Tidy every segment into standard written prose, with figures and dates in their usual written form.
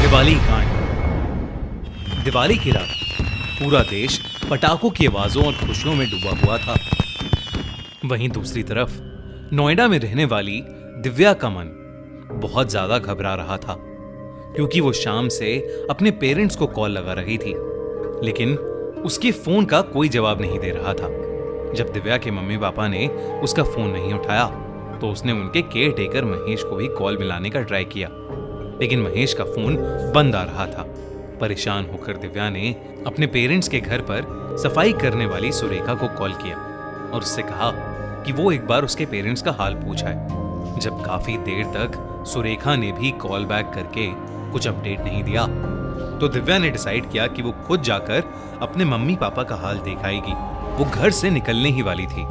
दिवाली कांड। दिवाली की रात पूरा देश पटाखों की आवाजों और खुशियों में डूबा हुआ था। वहीं दूसरी तरफ नोएडा में रहने वाली दिव्या का मन बहुत ज्यादा घबरा रहा था, क्योंकि वो शाम से अपने पेरेंट्स को कॉल लगा रही थी, लेकिन उसके फोन का कोई जवाब नहीं दे रहा था। जब दिव्या के मम्मी पापा ने उसका फोन नहीं उठाया तो उसने उनके केयर टेकर महेश को भी कॉल मिलाने का ट्राई किया, लेकिन महेश का फोन बंद आ रहा था। परेशान होकर दिव्या ने अपने पेरेंट्स के घर पर सफाई करने वाली सुरेखा को कॉल किया और उससे कहा कि वो एक बार उसके पेरेंट्स का हाल पूछाए। जब काफी देर तक सुरेखा ने भी कॉल बैक करके कुछ अपडेट नहीं दिया तो दिव्या ने डिसाइड किया कि वो खुद जाकर अपने मम्मी पापा का हाल देख आएगी। वो घर से निकलने ही वाली थी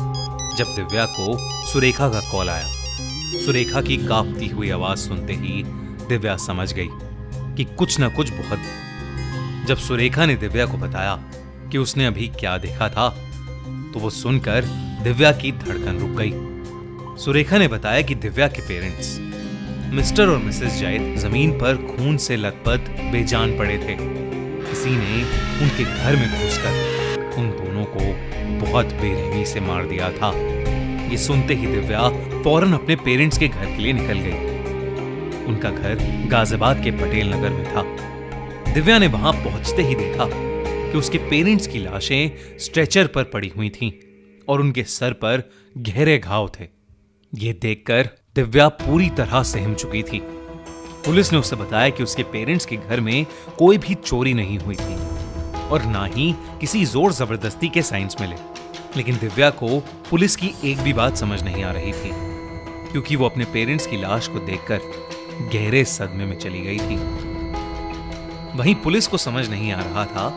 जब दिव्या को सुरेखा का कॉल आया। सुरेखा की कांपती हुई आवाज सुनते ही दिव्या समझ गई कि कुछ ना कुछ बहुत। जब सुरेखा ने दिव्या को बताया कि उसने अभी क्या देखा था तो वो सुनकर दिव्या की धड़कन रुक गई। सुरेखा ने बताया कि दिव्या के पेरेंट्स मिस्टर और मिसेस जायद जमीन पर खून से लथपथ बेजान पड़े थे। किसी ने उनके घर में घुसकर उन दोनों को बहुत बेरहमी से मार दिया था। ये सुनते ही दिव्या फौरन अपने पेरेंट्स के घर के लिए निकल गई। उनका घर गाजियाबाद के पटेल नगर में था। दिव्या ने वहां पहुंचते ही देखा कि उसके पेरेंट्स की लाशें स्ट्रेचर पर पड़ी हुई थीं और उनके सर पर गहरे घाव थे। ये देखकर दिव्या पूरी तरह सहम चुकी थी। पुलिस ने उसे बताया कि उसके पेरेंट्स के घर में कोई भी चोरी नहीं हुई थी और ना ही किसी जोर जबरदस्ती के साइंस मिले, लेकिन दिव्या को पुलिस की एक भी बात समझ नहीं आ रही थी, क्योंकि वो अपने पेरेंट्स की लाश को देखकर गहरे सदमे में चली गई थी। वहीं पुलिस को समझ नहीं आ रहा था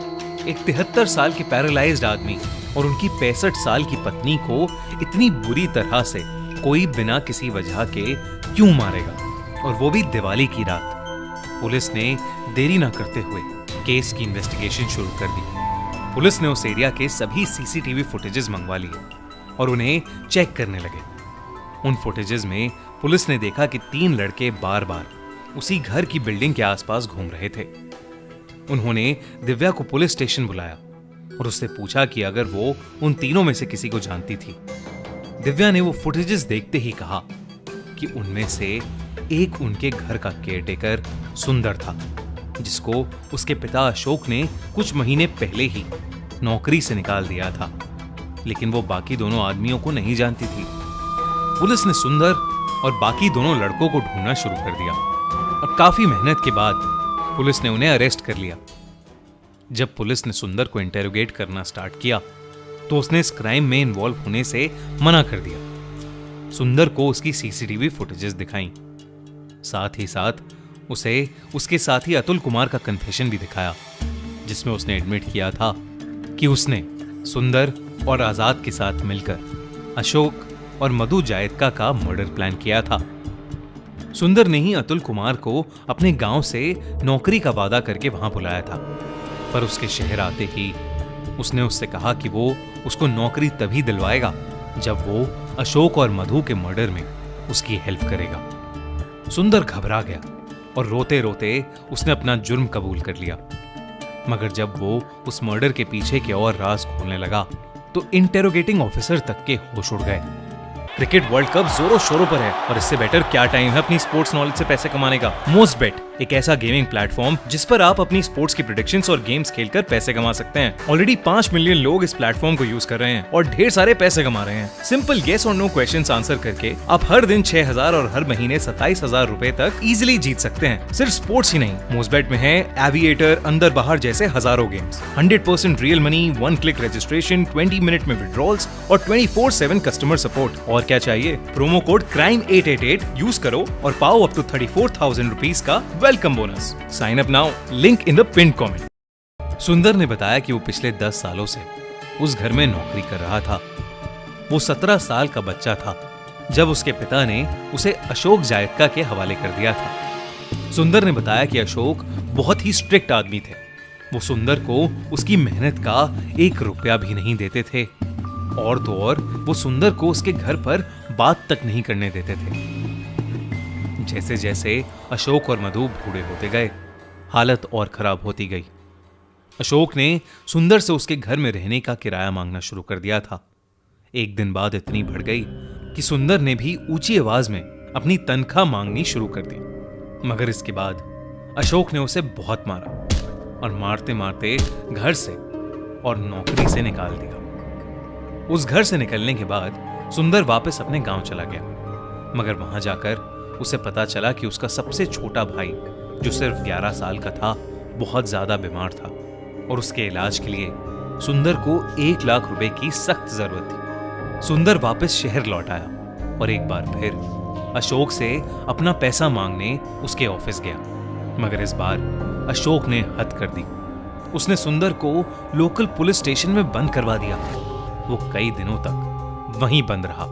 एक 73 साल के पैरालाइज्ड आदमी और उनकी 65 साल की पत्नी को इतनी बुरी तरह से कोई बिना किसी वजह के क्यों मारेगा, और वो भी दिवाली की रात। पुलिस ने देरी न करते हुए केस की इन्वेस्टिगेशन शुरू कर दी। पुलिस ने उस एरिया के सभी सीसीटीवी फुटेजेस मंगवा लिए और उन्हें चेक करने लगे। उन फुटेजेस में पुलिस ने देखा कि 3 लड़के बार बार उसी घर की बिल्डिंग के आसपास घूम रहे थे। उन्होंने दिव्या को पुलिस स्टेशन बुलाया और उससे पूछा कि अगर वो उन तीनों में से किसी को जानती थी। दिव्या ने वो फुटेजेस देखते ही कहा कि उनमें से एक उनके घर का केयरटेकर सुंदर था, जिसको उसके पिता अशोक ने कुछ महीने पहले ही नौकरी से निकाल दिया था, लेकिन वो बाकी दोनों आदमियों को नहीं जानती थी। पुलिस ने सुंदर और बाकी दोनों लड़कों को ढूंढना शुरू कर दिया और काफी मेहनत के बाद पुलिस ने उन्हें अरेस्ट कर लिया। जब पुलिस ने सुंदर को इंटेरोगेट करना स्टार्ट किया तो उसने इस क्राइम में इन्वॉल्व होने से मना कर दिया। सुंदर को उसकी सीसीटीवी फुटेजेस दिखाई, साथ ही साथ उसे उसके साथी अतुल कुमार का कन्फेशन भी दिखाया, जिसमें उसने एडमिट किया था कि उसने सुंदर और आजाद के साथ मिलकर अशोक और मधु जायदका का मर्डर प्लान किया था। सुंदर ने ही अतुल कुमार को अपने गांव से नौकरी का वादा करके वहां बुलाया था, पर उसके शहर आते ही उसने उससे कहा कि वो उसको नौकरी तभी दिलवाएगा जब वो अशोक और मधु के मर्डर में उसकी हेल्प करेगा। सुंदर घबरा गया और रोते रोते उसने अपना जुर्म कबूल कर लिया, मगर जब वो उस मर्डर के पीछे के और राज खोलने लगा तो इंटेरोगेटिंग ऑफिसर तक के होश उड़ गए। क्रिकेट वर्ल्ड कप जोरों शोरों पर है और इससे बेटर क्या टाइम है अपनी स्पोर्ट्स नॉलेज से पैसे कमाने का। मोस्ट बेट एक ऐसा गेमिंग प्लेटफॉर्म जिस पर आप अपनी स्पोर्ट्स की प्रेडिक्शंस और गेम्स खेलकर पैसे कमा सकते हैं। ऑलरेडी 5 मिलियन लोग इस प्लेटफॉर्म को यूज कर रहे हैं और ढेर सारे पैसे कमा रहे हैं। सिंपल येस और नो क्वेश्चंस आंसर करके आप हर दिन 6,000 और हर महीने 27,000 रुपए तक इजिली जीत सकते हैं। सिर्फ स्पोर्ट्स ही नहीं, मोस्ट बेट में है एविएटर, अंदर बाहर जैसे हजारों games, 100% real money, 1 click registration, 20 minute में विड्रॉल्स और 24/7 कस्टमर सपोर्ट। और क्या चाहिए? प्रोमो कोड CRIME888 यूज करो और पाओ अप टू 34,000 रुपीज का welcome bonus. Sign up now, link in the pin comment. Sundar ने बताया कि वो पिछले 10 सालों से उस घर में नौकरी कर रहा था। वो 17 साल का बच्चा था जब उसके पिता ने उसे अशोक जायदका के हवाले कर दिया था। सुंदर ने बताया कि अशोक बहुत ही स्ट्रिक्ट आदमी थे। वो सुंदर को उसकी मेहनत का 1 रुपया भी नहीं देते थे और तो और वो सुंदर को उसके घर पर बात तक नहीं करने देते थे। जैसे जैसे अशोक और मधु बूढ़े होते गए, हालत और खराब होती गई। अशोक ने सुंदर से उसके घर में रहने का किराया मांगना शुरू कर दिया था। एक दिन बाद इतनी बढ़ गई कि सुंदर ने भी ऊंची आवाज में अपनी तनख्वाह मांगनी शुरू कर दी। मगर इसके बाद अशोक ने उसे बहुत मारा और मारते मारते घर से और नौकरी से निकाल दिया। उस घर से निकलने के बाद सुंदर वापस अपने गांव चला गया, मगर वहां जाकर उसे पता चला कि उसका सबसे छोटा भाई, जो सिर्फ 11 साल का था, बहुत ज्यादा बीमार था और उसके इलाज के लिए सुंदर को 1 लाख रुपए की सख्त जरूरत थी। सुंदर वापस शहर लौट आया और एक बार फिर अशोक से अपना पैसा मांगने उसके ऑफिस गया, मगर इस बार अशोक ने हद कर दी। उसने सुंदर को लोकल पुलिस स्टेशन में बंद करवा दिया। वो कई दिनों तक वहीं बंद रहा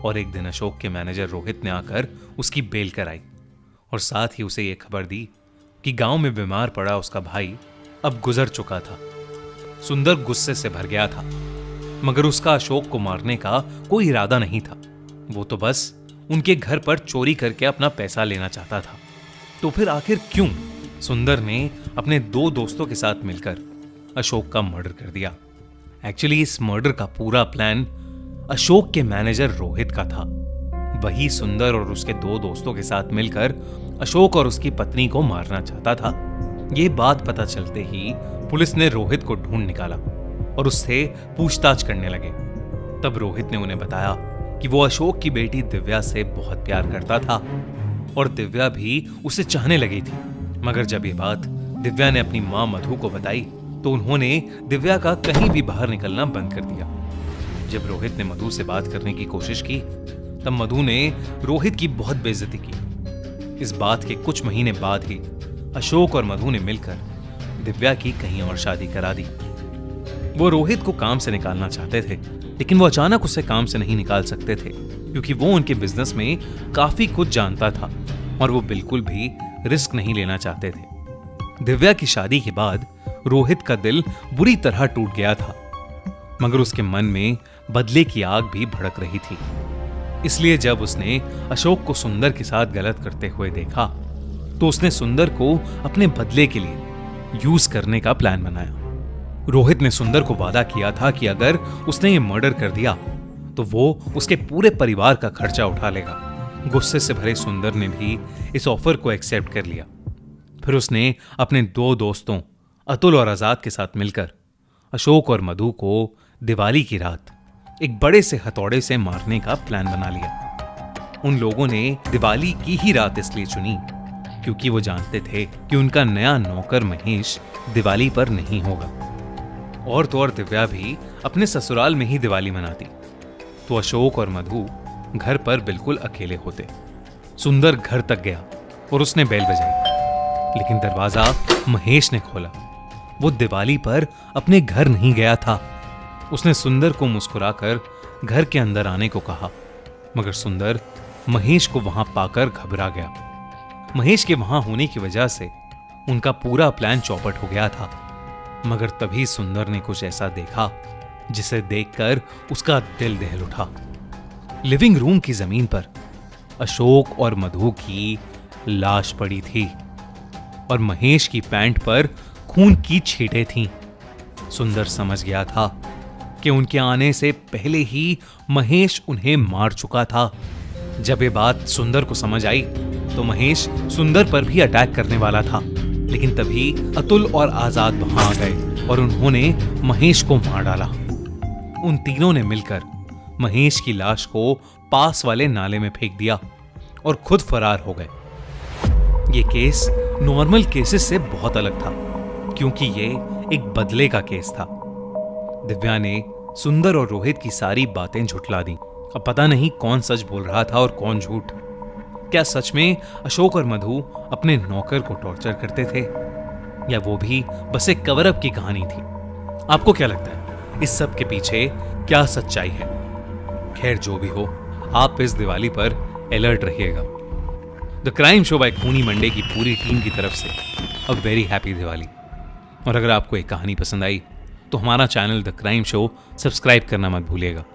और एक दिन अशोक के मैनेजर रोहित ने आकर उसकी बेल कराई और साथ ही उसे यह खबर दी कि गांव में बीमार पड़ा उसका भाई अब गुजर चुका था। सुंदर गुस्से से भर गया था, मगर उसका अशोक को मारने का कोई इरादा नहीं था। वो तो बस उनके घर पर चोरी करके अपना पैसा लेना चाहता था। तो फिर आखिर क्यों सुंदर ने अपने 2 दोस्तों के साथ मिलकर अशोक का मर्डर कर दिया? एक्चुअली इस मर्डर का पूरा प्लान अशोक के मैनेजर रोहित का था। वही सुंदर और उसके 2 दोस्तों के साथ मिलकर अशोक और उसकी पत्नी को मारना चाहता था। यह बात पता चलते ही पुलिस ने रोहित को ढूंढ निकाला और उससे पूछताछ करने लगे। तब रोहित ने उन्हें बताया कि वो अशोक की बेटी दिव्या से बहुत प्यार करता था और दिव्या भी उसे चाहने लगी थी। मगर जब ये बात दिव्या ने अपनी मां मधु को बताई तो उन्होंने दिव्या का कहीं भी बाहर निकलना बंद कर दिया। जब रोहित ने मधु से बात करने की कोशिश की तब मधु ने रोहित की बहुत बेइज्जती की। इस बात के कुछ महीने बाद ही अशोक और मधु ने मिलकर दिव्या की कहीं और शादी करा दी। वो रोहित को काम से निकालना चाहते थे, लेकिन वो अचानक उसे काम से नहीं निकाल सकते थे क्योंकि वो उनके बिजनेस में काफी कुछ जानता था और वो बिल्कुल भी रिस्क नहीं लेना चाहते थे। दिव्या की शादी के बाद रोहित का दिल बुरी तरह टूट गया था, मगर उसके मन में बदले की आग भी भड़क रही थी। इसलिए जब उसने अशोक को सुंदर के साथ गलत करते हुए देखा तो उसने सुंदर को अपने बदले के लिए यूज करने का प्लान बनाया। रोहित ने सुंदर को वादा किया था कि अगर उसने ये मर्डर कर दिया तो वो उसके पूरे परिवार का खर्चा उठा लेगा। गुस्से से भरे सुंदर ने भी इस ऑफर को एक्सेप्ट कर लिया। फिर उसने अपने 2 दोस्तों अतुल और आजाद के साथ मिलकर अशोक और मधु को दिवाली की रात एक बड़े से हथौड़े से मारने का प्लान बना लिया। उन लोगों ने दिवाली की ही रात इसलिए चुनी क्योंकि वो जानते थे कि उनका नया नौकर महेश दिवाली पर नहीं होगा। और तो और दिव्या भी अपने ससुराल में ही दिवाली मनाती, तो अशोक और मधु घर पर बिल्कुल अकेले होते। सुंदर घर तक गया और उसने बेल बजाई, लेकिन दरवाजा महेश ने खोला। वो दिवाली पर अपने घर नहीं गया था। उसने सुंदर को मुस्कुराकर घर के अंदर आने को कहा, मगर सुंदर महेश को वहां पाकर घबरा गया। महेश के वहां होने की वजह से उनका पूरा प्लान चौपट हो गया था। मगर तभी सुंदर ने कुछ ऐसा देखा जिसे देखकर उसका दिल दहल उठा। लिविंग रूम की जमीन पर अशोक और मधु की लाश पड़ी थी और महेश की पैंट पर खून की छींटें थीं। सुंदर समझ गया था कि उनके आने से पहले ही महेश उन्हें मार चुका था। जब ये बात सुंदर को समझ आई तो महेश सुंदर पर भी अटैक करने वाला था, लेकिन तभी अतुल और आजाद वहां आ गए और उन्होंने महेश को मार डाला। उन तीनों ने मिलकर महेश की लाश को पास वाले नाले में फेंक दिया और खुद फरार हो गए। ये केस नॉर्मल केसेस से बहुत अलग था क्योंकि ये एक बदले का केस था। दिव्या ने सुंदर और रोहित की सारी बातें झुठला दी। अब पता नहीं कौन सच बोल रहा था और कौन झूठ। क्या सच में अशोक और मधु अपने नौकर को टॉर्चर करते थे या वो भी बस एक कवर अप की कहानी थी? आपको क्या लगता है इस सब के पीछे क्या सच्चाई है? खैर जो भी हो, आप इस दिवाली पर अलर्ट रहिएगा। द क्राइम शो बाय खूनी मंडे की पूरी टीम की तरफ से अ वेरी हैप्पी दिवाली। और अगर आपको एक कहानी पसंद आई तो हमारा channel the crime show subscribe करना मत भूलिएगा।